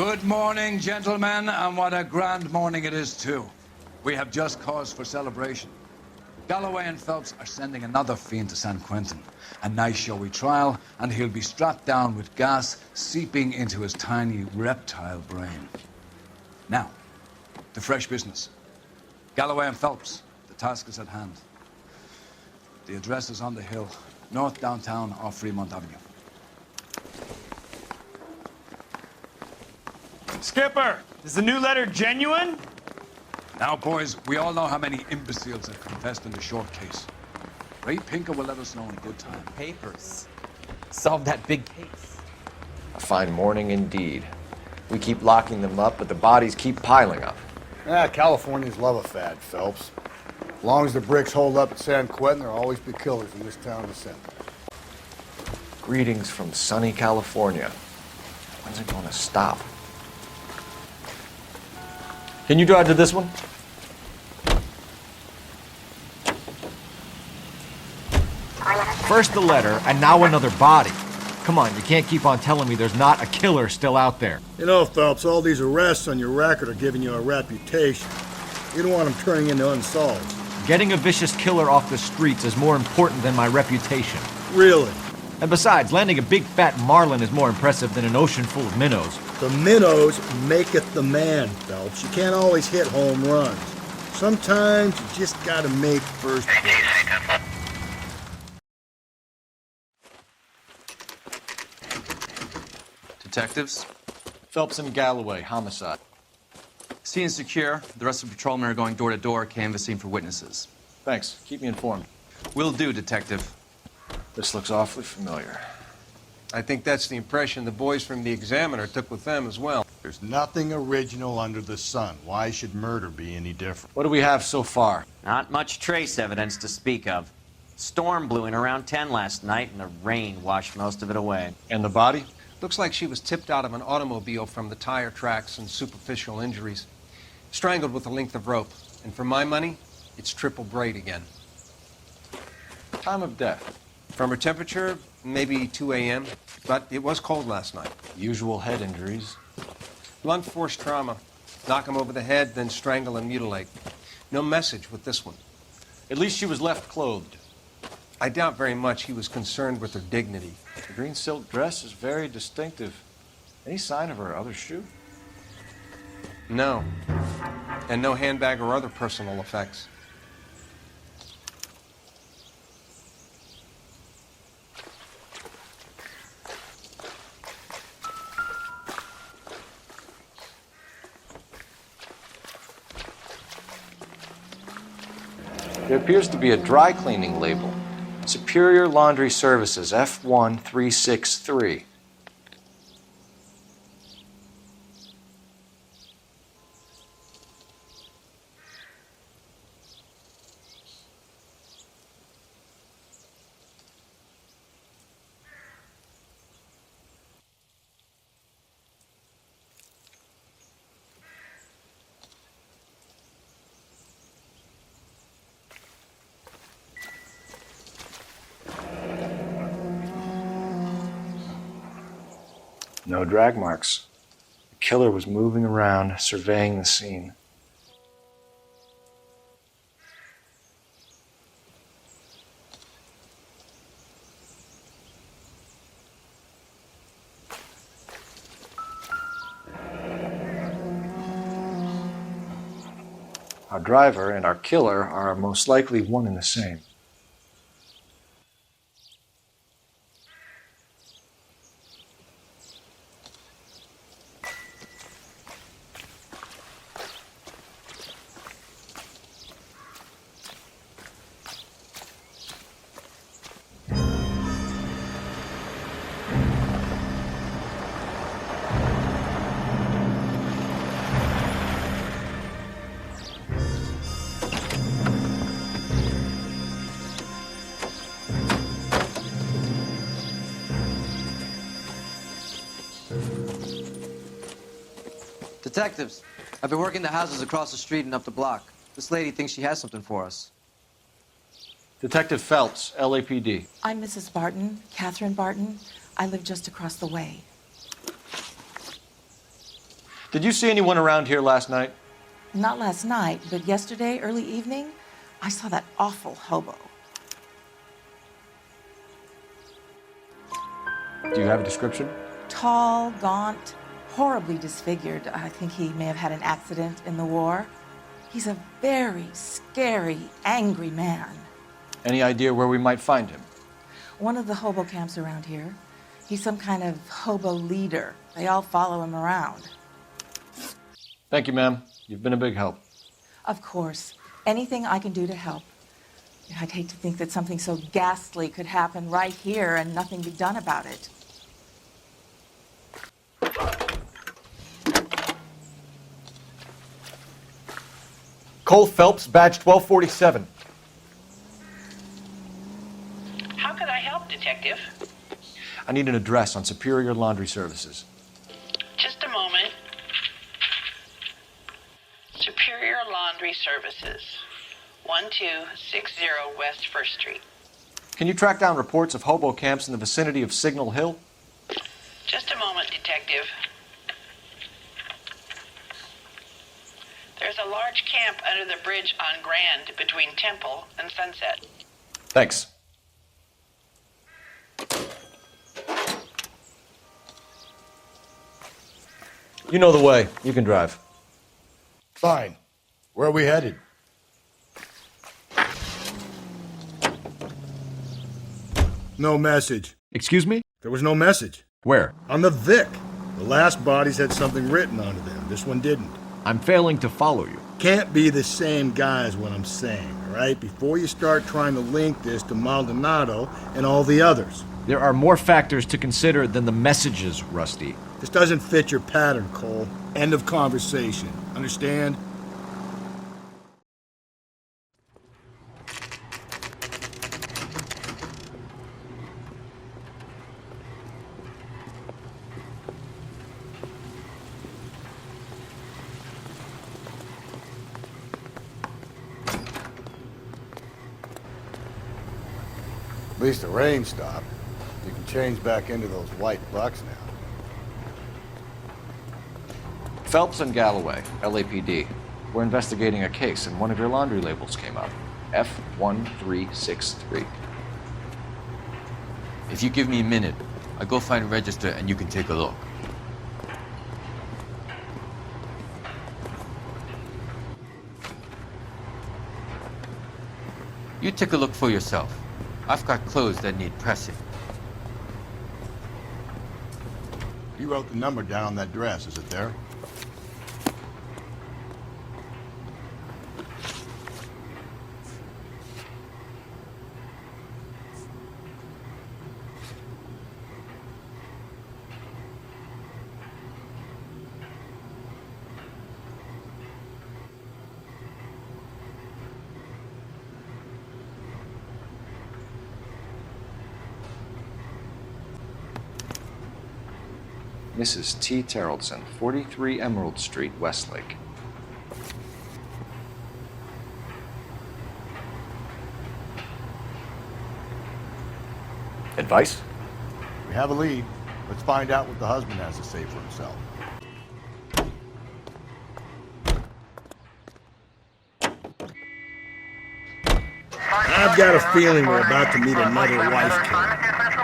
Good morning, gentlemen, and what a grand morning it is, too. We have just cause for celebration. Galloway and Phelps are sending another fiend to San Quentin. A nice showy trial, and he'll be strapped down with gas seeping into his tiny reptile brain. Now, the fresh business. Galloway and Phelps, the task is at hand. The address is on the hill, north downtown off Fremont Avenue. Skipper, is the new letter genuine? Now, boys, we all know how many imbeciles have confessed in the short case. Ray Pinker will let us know in good time. Papers. Solve that big case. A fine morning indeed. We keep locking them up, but the bodies keep piling up. Californians love a fad, Phelps. As long as the bricks hold up at San Quentin, there'll always be killers in this town of the center. Greetings from sunny California. When's it gonna stop? Can you drive to this one? First the letter, and now another body. Come on, you can't keep on telling me there's not a killer still out there. You know, Phelps, all these arrests on your record are giving you a reputation. You don't want them turning into unsolved. Getting a vicious killer off the streets is more important than my reputation. Really? And besides, landing a big fat marlin is more impressive than an ocean full of minnows. The minnows maketh the man, Phelps. You can't always hit home runs. Sometimes you just gotta make first base. Detectives? Phelps and Galloway, homicide. Scene secure. The rest of the patrolmen are going door to door, canvassing for witnesses. Thanks. Keep me informed. Will do, Detective. This looks awfully familiar. I think that's the impression the boys from the Examiner took with them as well. There's nothing original under the sun. Why should murder be any different? What do we have so far? Not much trace evidence to speak of. Storm blew in around 10 last night, and the rain washed most of it away. And the body? Looks like she was tipped out of an automobile from the tire tracks and superficial injuries. Strangled with a length of rope. And for my money, it's triple braid again. Time of death? From her temperature, maybe 2 a.m., but it was cold last night. Usual head injuries. Blunt force trauma. Knock him over the head, then strangle and mutilate. No message with this one. At least she was left clothed. I doubt very much he was concerned with her dignity. The green silk dress is very distinctive. Any sign of her other shoe? No. And no handbag or other personal effects. There appears to be a dry cleaning label. Superior Laundry Services, F1363. No drag marks. The killer was moving around, surveying the scene. Our driver and our killer are most likely one and the same. Detectives, I've been working the houses across the street and up the block. This lady thinks she has something for us. Detective Phelps, LAPD. I'm Mrs. Barton, Catherine Barton. I live just across the way. Did you see anyone around here last night? Not last night, but yesterday, early evening, I saw that awful hobo. Do you have a description? Tall, gaunt, horribly disfigured. I think he may have had an accident in the war. He's a very scary, angry man. Any idea where we might find him? One of the hobo camps around here. He's some kind of hobo leader. They all follow him around. Thank you, ma'am. You've been a big help. Of course. Anything I can do to help. I'd hate to think that something so ghastly could happen right here and nothing be done about it. Cole Phelps, badge 1247. How can I help, Detective? I need an address on Superior Laundry Services. Just a moment. Superior Laundry Services, 1260 West 1st Street. Can you track down reports of hobo camps in the vicinity of Signal Hill? Just a moment, Detective. There's a large camp under the bridge on Grand between Temple and Sunset. Thanks. You know the way. You can drive. Fine. Where are we headed? No message. Excuse me? There was no message. Where? On the Vic. The last bodies had something written onto them. This one didn't. I'm failing to follow you. Can't be the same guy is what I'm saying, all right? Before you start trying to link this to Maldonado and all the others. There are more factors to consider than the messages, Rusty. This doesn't fit your pattern, Cole. End of conversation. Understand? At least the rain stopped. You can change back into those white bucks now. Phelps and Galloway, LAPD. We're investigating a case, and one of your laundry labels came up. F1363. If you give me a minute, I'll go find a register and you can take a look. You take a look for yourself. I've got clothes that need pressing. You wrote the number down on that dress, is it there? Mrs. T. Terrellson, 43 Emerald Street, Westlake. Advice? We have a lead. Let's find out what the husband has to say for himself. I've got a feeling we're about to meet another wife killer.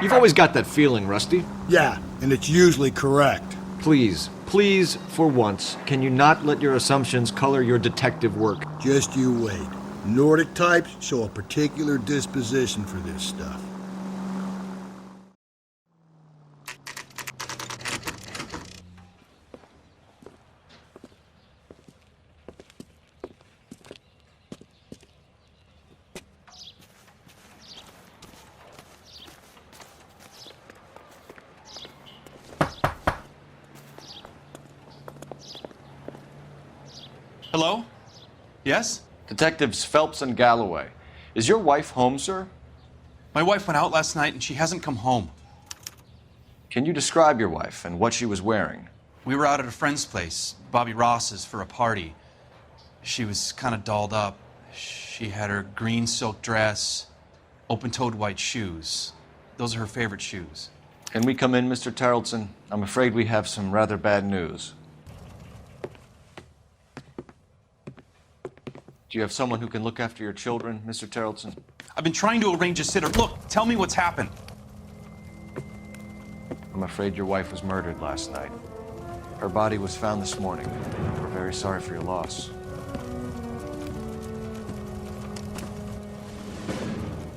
You've always got that feeling, Rusty. Yeah, and it's usually correct. Please, for once, can you not let your assumptions color your detective work? Just you wait. Nordic types show a particular disposition for this stuff. Hello? Yes? Detectives Phelps and Galloway. Is your wife home, sir? My wife went out last night and she hasn't come home. Can you describe your wife and what she was wearing? We were out at a friend's place, Bobby Ross's, for a party. She was kind of dolled up. She had her green silk dress, open-toed white shoes. Those are her favorite shoes. Can we come in, Mr. Tarleton? I'm afraid we have some rather bad news. Do you have someone who can look after your children, Mr. Terrelson? I've been trying to arrange a sitter. Look, tell me what's happened. I'm afraid your wife was murdered last night. Her body was found this morning. We're very sorry for your loss.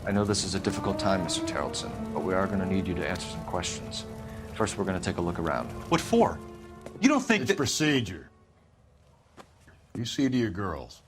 I know this is a difficult time, Mr. Terrelson, but we are going to need you to answer some questions. First, we're going to take a look around. What for? You don't think It's procedure. You see to your girls.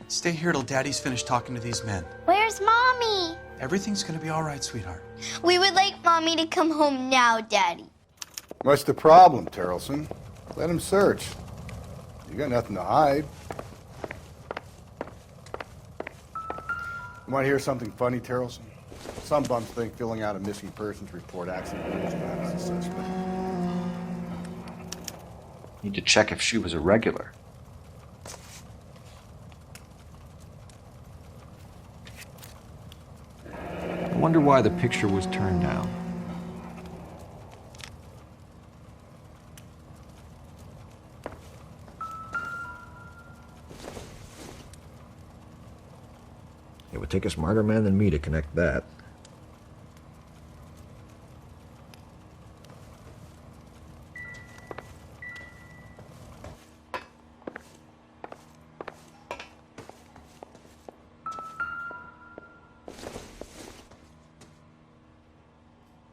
Stay here till Daddy's finished talking to these men. Where's Mommy? Everything's gonna be all right, sweetheart. We would like Mommy to come home now, Daddy. What's the problem, Terrelson? Let him search. You got nothing to hide. You want to hear something funny, Terrelson? Some bums think filling out a missing persons report accidentally is not as a suspect. Need to check if she was a regular. I wonder why the picture was turned down. It would take a smarter man than me to connect that.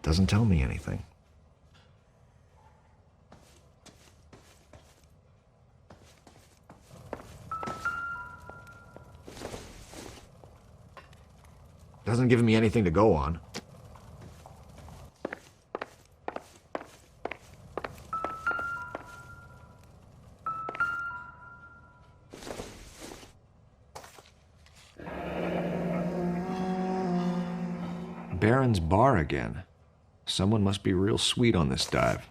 Doesn't tell me anything. Doesn't give me anything to go on. Baron's bar again. Someone must be real sweet on this dive.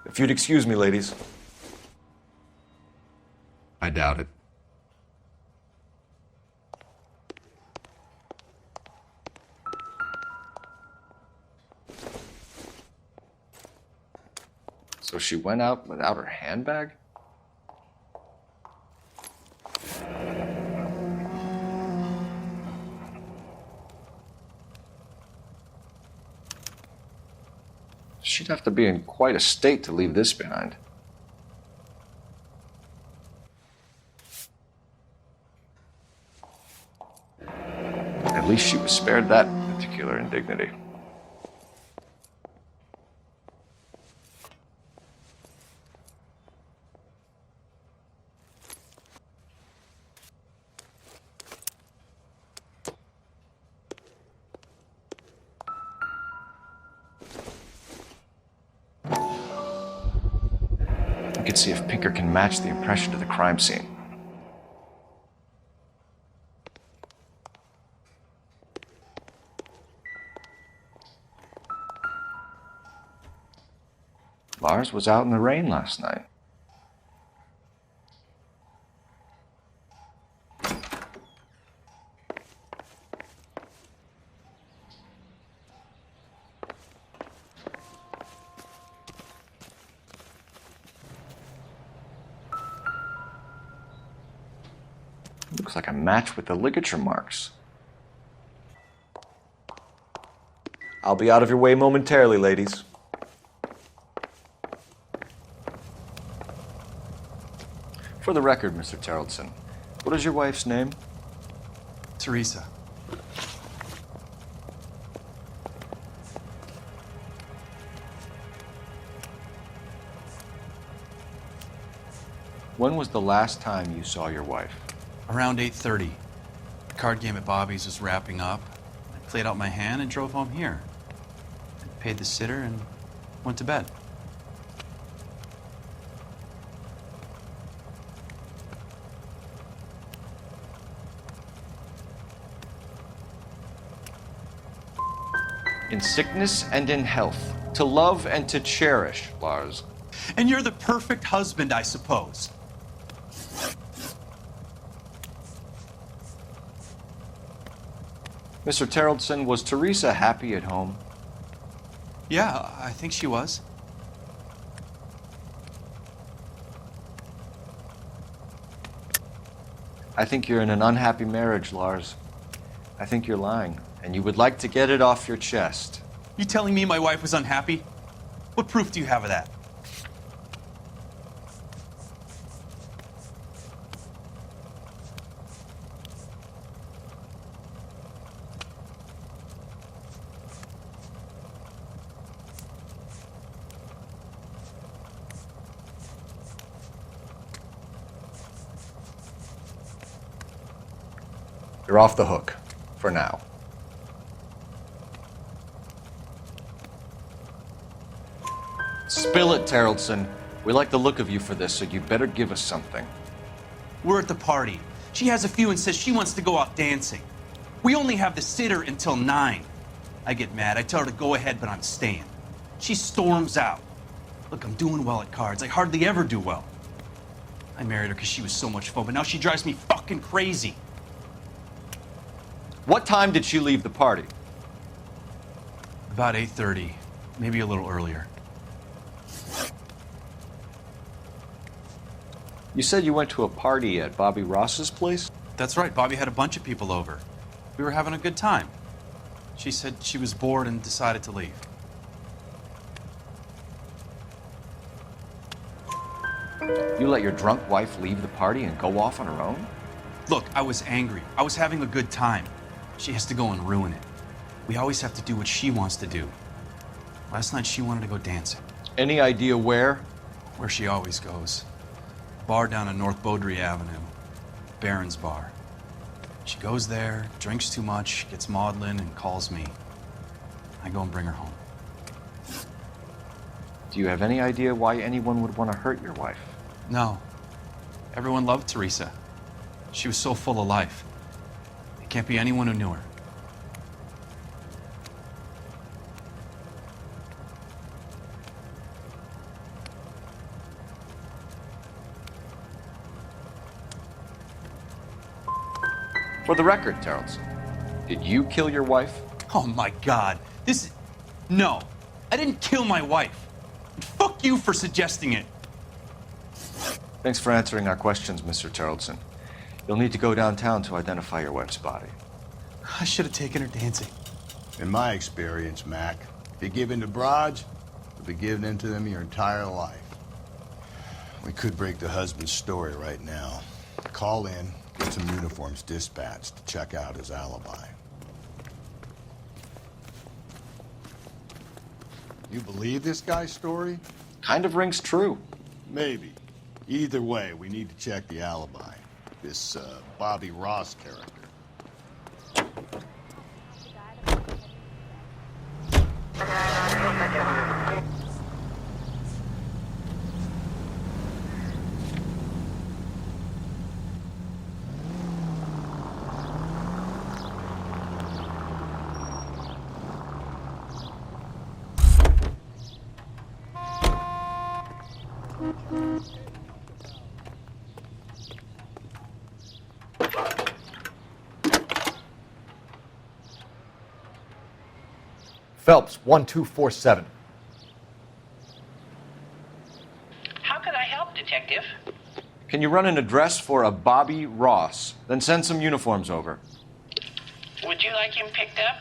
If you'd excuse me, ladies. I doubt it. So she went out without her handbag? She'd have to be in quite a state to leave this behind. At least she was spared that particular indignity. We could see if Pinker can match the impression to the crime scene. Lars was out in the rain last night. Looks like a match with the ligature marks. I'll be out of your way momentarily, ladies. For the record, Mr. Terrelson, what is your wife's name? Teresa. When was the last time you saw your wife? Around 8:30. The card game at Bobby's was wrapping up. I played out my hand and drove home here. I paid the sitter and went to bed. in sickness and in health, to love and to cherish, Lars. And you're the perfect husband, I suppose. Mr. Terrellson, was Teresa happy at home? Yeah, I think she was. I think you're in an unhappy marriage, Lars. I think you're lying, and you would like to get it off your chest. You telling me my wife was unhappy? What proof do you have of that? You're off the hook, for now. Spill it, Terrellson. We like the look of you for this, so you'd better give us something. We're at the party. She has a few and says she wants to go out dancing. We only have the sitter until 9. I get mad. I tell her to go ahead, but I'm staying. She storms out. Look, I'm doing well at cards. I hardly ever do well. I married her because she was so much fun, but now she drives me fucking crazy. What time did she leave the party? About 8:30, maybe a little earlier. You said you went to a party at Bobby Ross's place? That's right. Bobby had a bunch of people over. We were having a good time. She said she was bored and decided to leave. You let your drunk wife leave the party and go off on her own? Look, I was angry. I was having a good time. She has to go and ruin it. We always have to do what she wants to do. Last night she wanted to go dancing. Any idea where? Where she always goes. Bar down on North Beaudry Avenue. Barron's Bar. She goes there, drinks too much, gets maudlin, and calls me. I go and bring her home. Do you have any idea why anyone would want to hurt your wife? No. Everyone loved Teresa. She was so full of life. It can't be anyone who knew her. For the record, Terrellson, did you kill your wife? Oh my God. No. I didn't kill my wife. And fuck you for suggesting it. Thanks for answering our questions, Mr. Terrellson. You'll need to go downtown to identify your wife's body. I should have taken her dancing. In my experience, Mac, if you give in to broads, you'll be giving in to them your entire life. We could break the husband's story right now. Call in, get some uniforms dispatched to check out his alibi. You believe this guy's story? Kind of rings true. Maybe. Either way, we need to check the alibi. This Bobby Ross character. Phelps, 1247. How could I help, Detective? Can you run an address for a Bobby Ross? Then send some uniforms over. Would you like him picked up?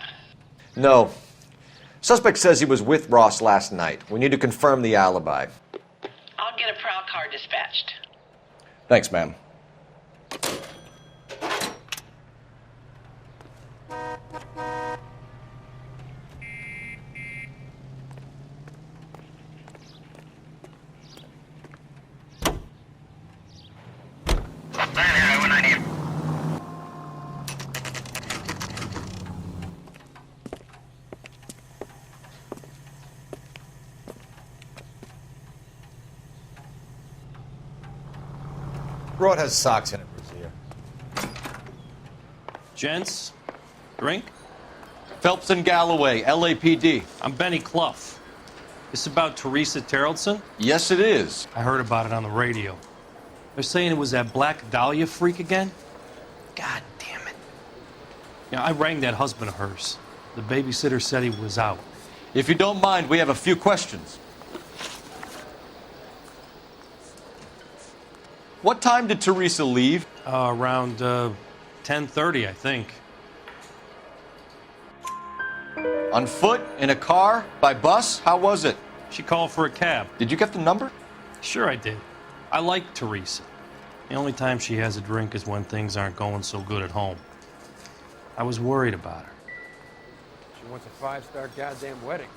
No. Suspect says he was with Ross last night. We need to confirm the alibi. I'll get a prowl car dispatched. Thanks, ma'am. Broad has socks in it, Brazier. Gents, drink? Phelps and Galloway, LAPD. I'm Benny Clough. This about Teresa Terrellson? Yes, it is. I heard about it on the radio. They're saying it was that Black Dahlia freak again? God damn it. I rang that husband of hers. The babysitter said he was out. If you don't mind, we have a few questions. What time did Teresa leave? Around 10:30, I think. On foot? In a car? By bus? How was it? She called for a cab. Did you get the number? Sure I did. I like Teresa. The only time she has a drink is when things aren't going so good at home. I was worried about her. She wants a 5-star goddamn wedding.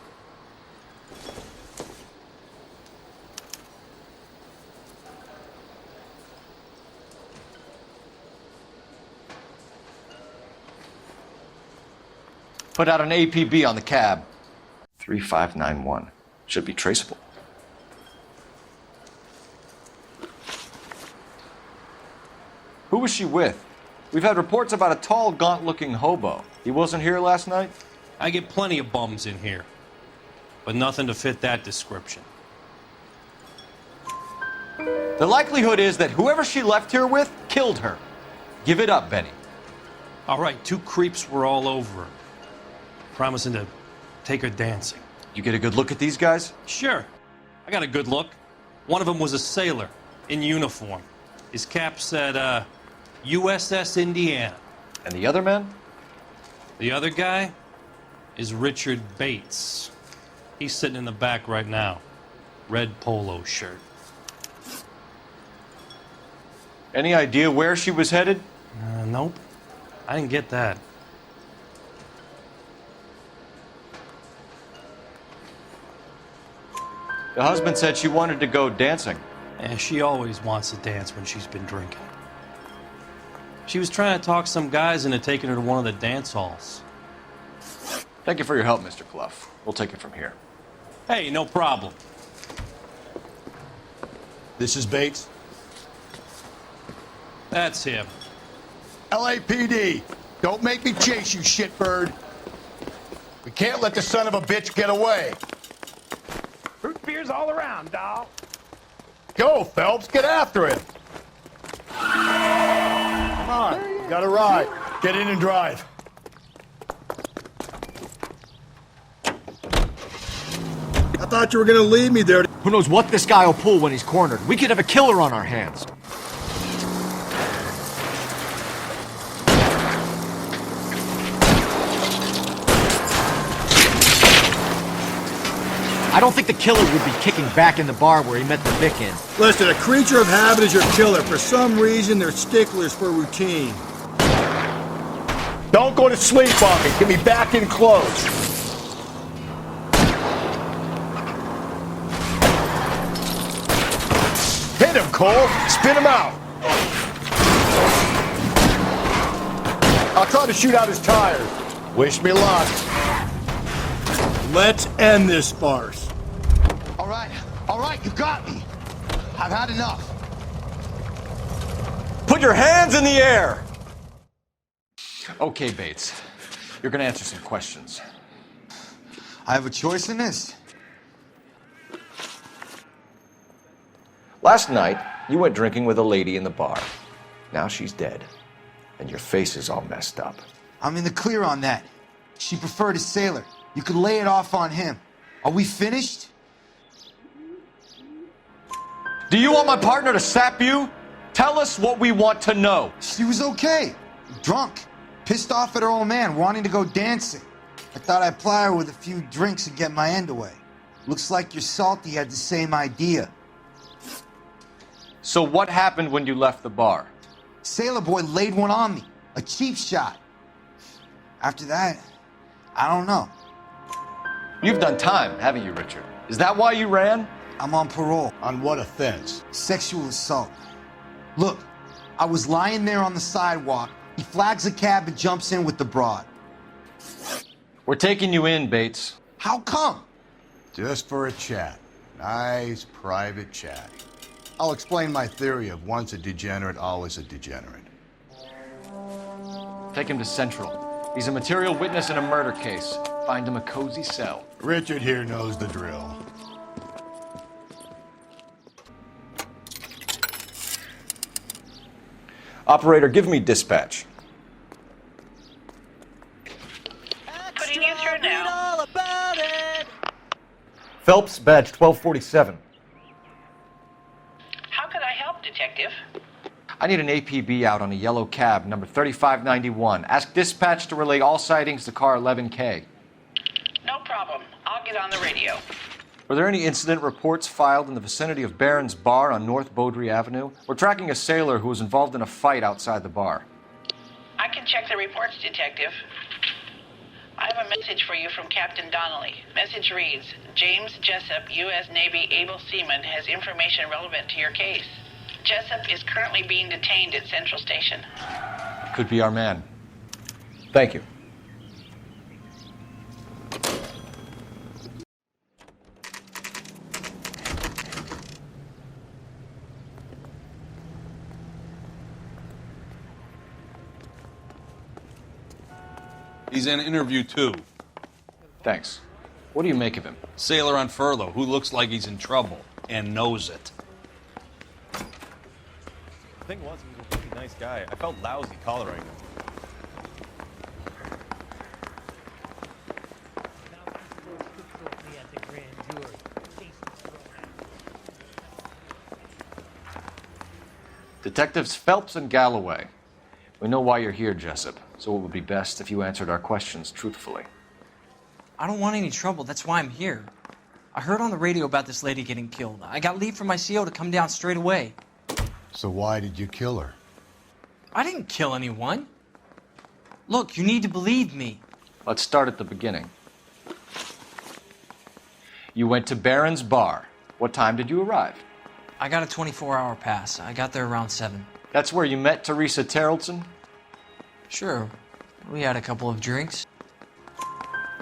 Put out an APB on the cab. 3591. Should be traceable. Who was she with? We've had reports about a tall, gaunt-looking hobo. He wasn't here last night? I get plenty of bums in here, but nothing to fit that description. The likelihood is that whoever she left here with killed her. Give it up, Benny. All right, 2 creeps were all over her, promising to take her dancing. You get a good look at these guys? Sure. I got a good look. One of them was a sailor in uniform. His cap said, USS Indiana. And the other man? The other guy is Richard Bates. He's sitting in the back right now. Red polo shirt. Any idea where she was headed? Nope. I didn't get that. The husband said she wanted to go dancing. And she always wants to dance when she's been drinking. She was trying to talk some guys into taking her to one of the dance halls. Thank you for your help, Mr. Clough. We'll take it from here. Hey, no problem. This is Bates. That's him. LAPD, don't make me chase you, shitbird. We can't let the son of a bitch get away. Fruit beers all around, doll. Go, Phelps, get after it. Come on, you got a ride. Get in and drive. I thought you were gonna leave me there. Who knows what this guy will pull when he's cornered? We could have a killer on our hands. I don't think the killer would be kicking back in the bar where he met the Vic in. Listen, a creature of habit is your killer. For some reason, they're sticklers for routine. Don't go to sleep on me. Get me back in close. Hit him, Cole. Spin him out. I'll try to shoot out his tires. Wish me luck. Let's end this farce. All right, you got me. I've had enough. Put your hands in the air! Okay, Bates. You're gonna answer some questions. I have a choice in this. Last night, you went drinking with a lady in the bar. Now she's dead. And your face is all messed up. I'm in the clear on that. She preferred a sailor. You could lay it off on him. Are we finished? Do you want my partner to sap you? Tell us what we want to know. She was okay. Drunk. Pissed off at her old man, wanting to go dancing. I thought I'd ply her with a few drinks and get my end away. Looks like your Salty had the same idea. So what happened when you left the bar? Sailor boy laid one on me. A cheap shot. After that, I don't know. You've done time, haven't you, Richard? Is that why you ran? I'm on parole. On what offense? Sexual assault. Look, I was lying there on the sidewalk. He flags a cab and jumps in with the broad. We're taking you in, Bates. How come? Just for a chat. Nice private chat. I'll explain my theory of once a degenerate, always a degenerate. Take him to Central. He's a material witness in a murder case. Find him a cozy cell. Richard here knows the drill. Operator, give me dispatch. Putting you through now. Phelps, badge 1247. How could I help, Detective? I need an APB out on a yellow cab, number 3591. Ask dispatch to relay all sightings to car 11K. No problem. I'll get on the radio. Were there any incident reports filed in the vicinity of Barron's Bar on North Beaudry Avenue? We're tracking a sailor who was involved in a fight outside the bar. I can check the reports, Detective. I have a message for you from Captain Donnelly. Message reads, James Jessup, U.S. Navy able seaman, has information relevant to your case. Jessup is currently being detained at Central Station. Could be our man. Thank you. He's in interview 2. Thanks. What do you make of him? Sailor on furlough who looks like he's in trouble and knows it. The thing was, he was a pretty nice guy. I felt lousy collaring him. Detectives Phelps and Galloway. We know why you're here, Jessup, so it would be best if you answered our questions truthfully. I don't want any trouble. That's why I'm here. I heard on the radio about this lady getting killed. I got leave from my CO to come down straight away. So why did you kill her? I didn't kill anyone. Look, you need to believe me. Let's start at the beginning. You went to Barron's Bar. What time did you arrive? I got a 24-hour pass. I got there around 7. That's where you met Teresa Terrelson? Sure. We had a couple of drinks.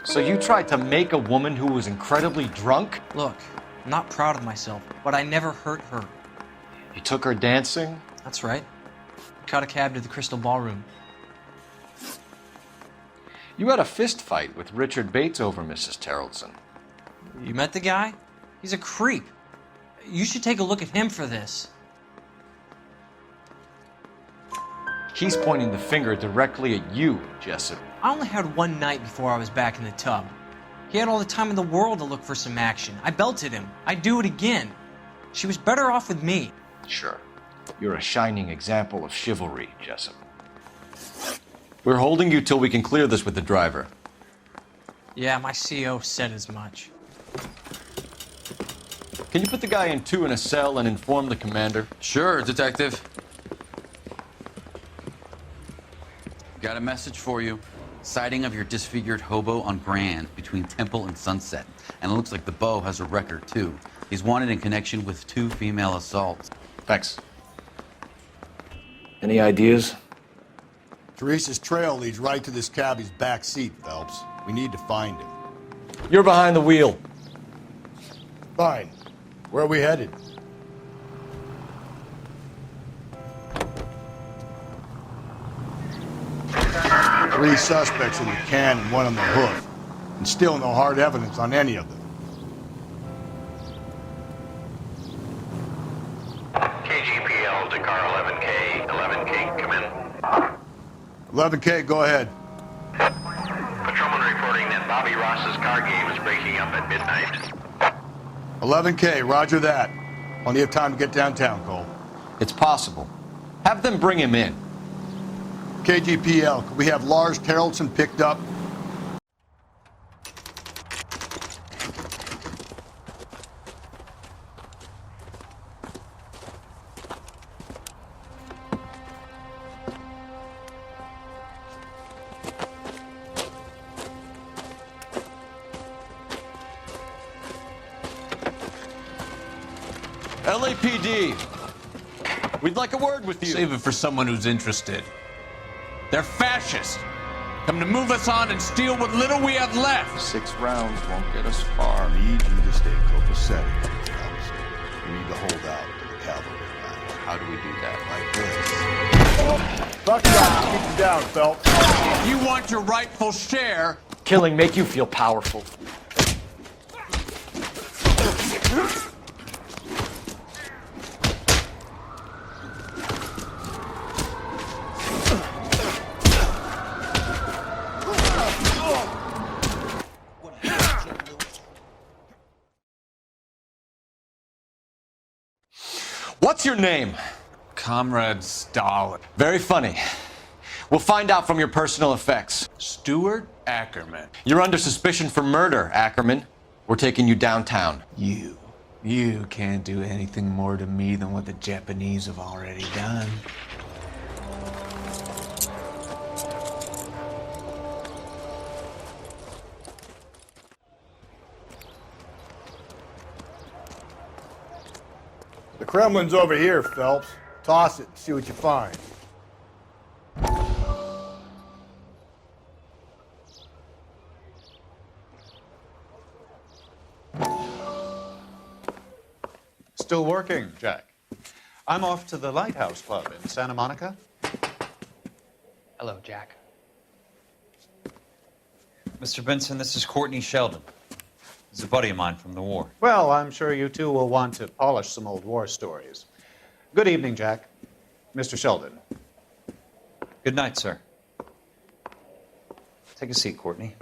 So you tried to make a woman who was incredibly drunk? Look, I'm not proud of myself, but I never hurt her. You took her dancing? That's right. Caught a cab to the Crystal Ballroom. You had a fist fight with Richard Bates over Mrs. Terrelson. You met the guy? He's a creep. You should take a look at him for this. He's pointing the finger directly at you, Jessup. I only had one night before I was back in the tub. He had all the time in the world to look for some action. I belted him. I'd do it again. She was better off with me. Sure. You're a shining example of chivalry, Jessup. We're holding you till we can clear this with the driver. Yeah, my CO said as much. Can you put the guy in 2 in a cell and inform the commander? Sure, Detective. Got a message for you. Sighting of your disfigured hobo on Grand between Temple and Sunset. And it looks like the beau has a record, too. He's wanted in connection with 2 female assaults. Thanks. Any ideas? Teresa's trail leads right to this cabbie's back seat, Phelps. We need to find him. You're behind the wheel. Fine. Where are we headed? Three suspects in the can and one on the hoof. And still no hard evidence on any of them. KGPL to car 11K. 11K, come in. 11K, go ahead. Patrolman reporting that Bobby Ross's car game is breaking up at midnight. 11K, roger that. Plenty of time to get downtown, Cole. It's possible. Have them bring him in. KGPL, could we have Lars Terrelson picked up? LAPD, we'd like a word with you. Save it for someone who's interested. They're fascists. Come to move us on and steal what little we have left. 6 rounds won't get us far. I need you to stay copacetic, Phelps. We need to hold out to the cavalry line. How do we do that? Like this. Buck shot, keep you down, Phelps. You want your rightful share. Killing make you feel powerful. What's your name? Comrade Stalin. Very funny. We'll find out from your personal effects. Stuart Ackerman. You're under suspicion for murder, Ackerman. We're taking you downtown. You can't do anything more to me than what the Japanese have already done. The Kremlin's over here, Phelps. Toss it and see what you find. Still working, Jack. I'm off to the Lighthouse Club in Santa Monica. Hello, Jack. Mr. Benson, this is Courtney Sheldon. He's a buddy of mine from the war. Well, I'm sure you two will want to polish some old war stories. Good evening, Jack. Mr. Sheldon. Good night, sir. Take a seat, Courtney.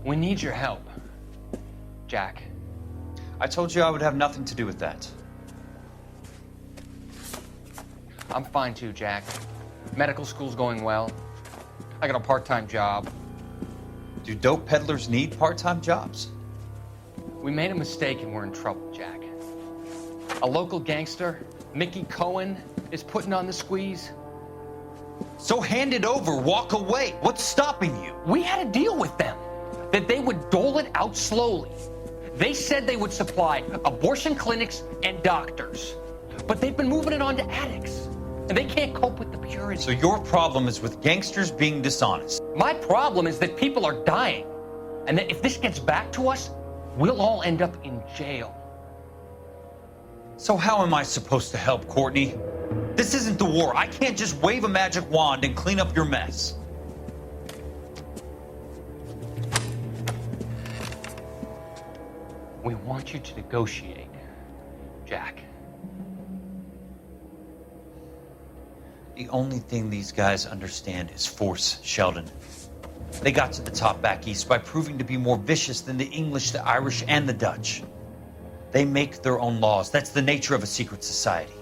We need your help, Jack. I told you I would have nothing to do with that. I'm fine too, Jack. Medical school's going well. I got a part-time job. Do dope peddlers need part-time jobs? We made a mistake and we're in trouble, Jack. A local gangster, Mickey Cohen, is putting on the squeeze. So hand it over, walk away. What's stopping you? We had a deal with them that they would dole it out slowly. They said they would supply abortion clinics and doctors, but they've been moving it on to addicts, and they can't cope with the purity. So your problem is with gangsters being dishonest. My problem is that people are dying, and that if this gets back to us, we'll all end up in jail. So how am I supposed to help, Courtney? This isn't the war. I can't just wave a magic wand and clean up your mess. We want you to negotiate, Jack. The only thing these guys understand is force, Sheldon. They got to the top back east by proving to be more vicious than the English, the Irish, and the Dutch. They make their own laws. That's the nature of a secret society.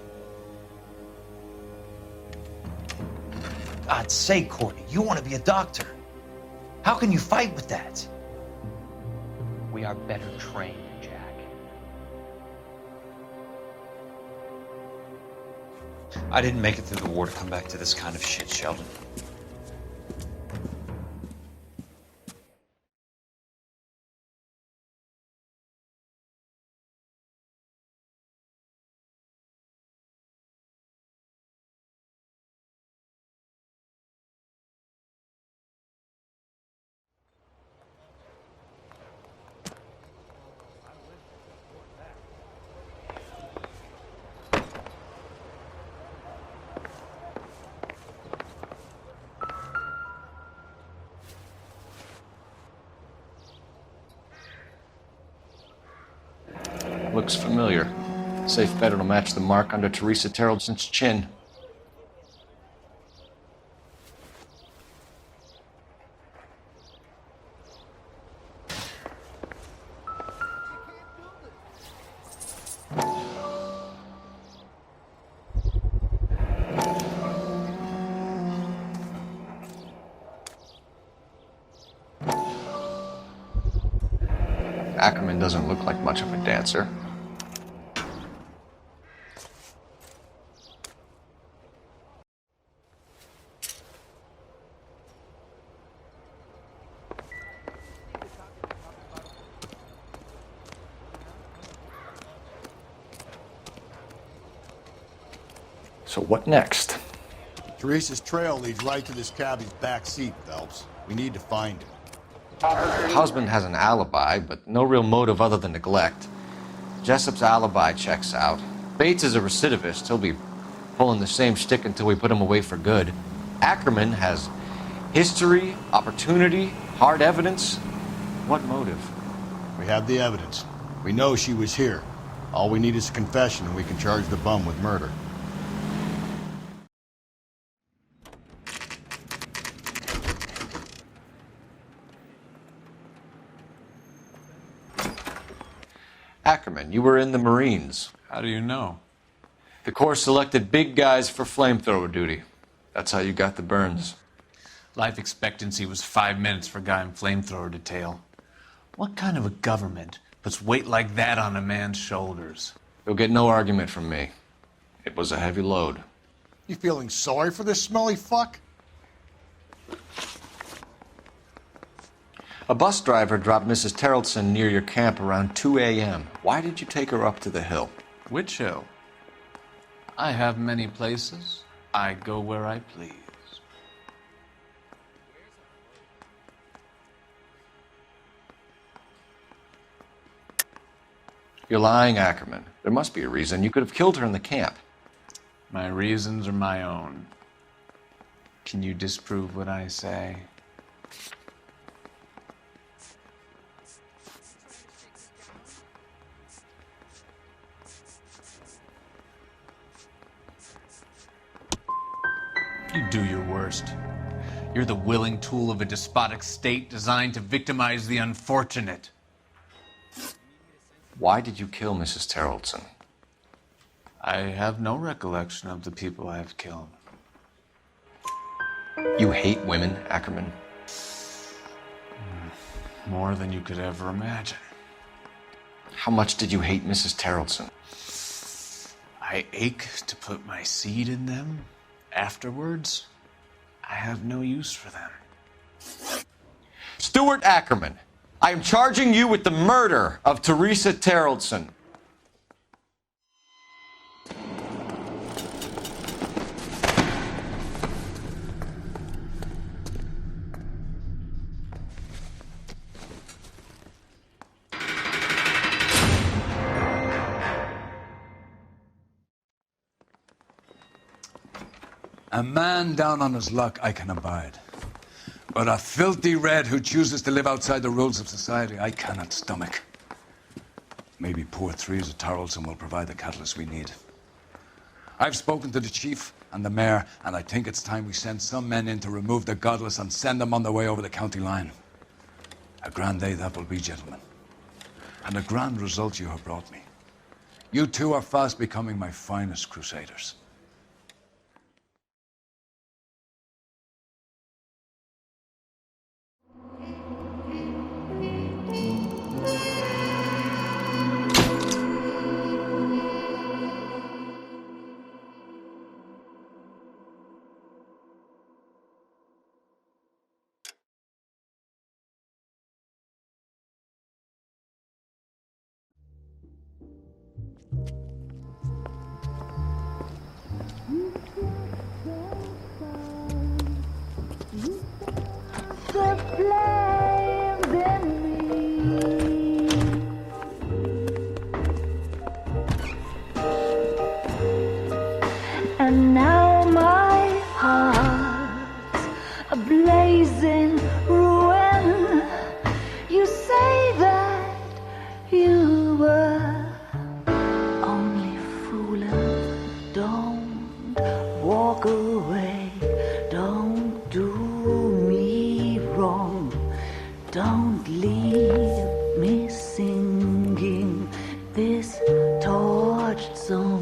God's sake, Courtney, you want to be a doctor. How can you fight with that? We are better trained, Jack. I didn't make it through the war to come back to this kind of shit, Sheldon. Looks familiar. Safe bet it'll match the mark under Teresa Terrelson's chin. Ackerman doesn't look like much of a dancer. So what next? Teresa's trail leads right to this cabbie's back seat, Phelps. We need to find it. Her husband has an alibi, but no real motive other than neglect. Jessup's alibi checks out. Bates is a recidivist. He'll be pulling the same shtick until we put him away for good. Ackerman has history, opportunity, hard evidence. What motive? We have the evidence. We know she was here. All we need is a confession and we can charge the bum with murder. Ackerman, you were in the Marines. How do you know? The Corps selected big guys for flamethrower duty. That's how you got the burns. Life expectancy was 5 minutes for a guy in flamethrower detail. What kind of a government puts weight like that on a man's shoulders? You'll get no argument from me. It was a heavy load. You feeling sorry for this smelly fuck? A bus driver dropped Mrs. Terrelson near your camp around 2 a.m. Why did you take her up to the hill? Which hill? I have many places. I go where I please. You're lying, Ackerman. There must be a reason. You could have killed her in the camp. My reasons are my own. Can you disprove what I say? You do your worst. You're the willing tool of a despotic state designed to victimize the unfortunate. Why did you kill Mrs. Terrelson? I have no recollection of the people I have killed. You hate women, Ackerman? More than you could ever imagine. How much did you hate Mrs. Terrelson? I ache to put my seed in them. Afterwards, I have no use for them. Stuart Ackerman, I am charging you with the murder of Teresa Terrelson. A man down on his luck I can abide. But a filthy red who chooses to live outside the rules of society, I cannot stomach. Maybe poor Teresa Terrelson will provide the catalyst we need. I've spoken to the chief and the mayor, and I think it's time we send some men in to remove the godless and send them on their way over the county line. A grand day that will be, gentlemen. And a grand result you have brought me. You two are fast becoming my finest crusaders. And now my heart's a blazing ruin. You say that you were only fooling. Don't walk away. Don't do me wrong. Don't leave me singing this torched song.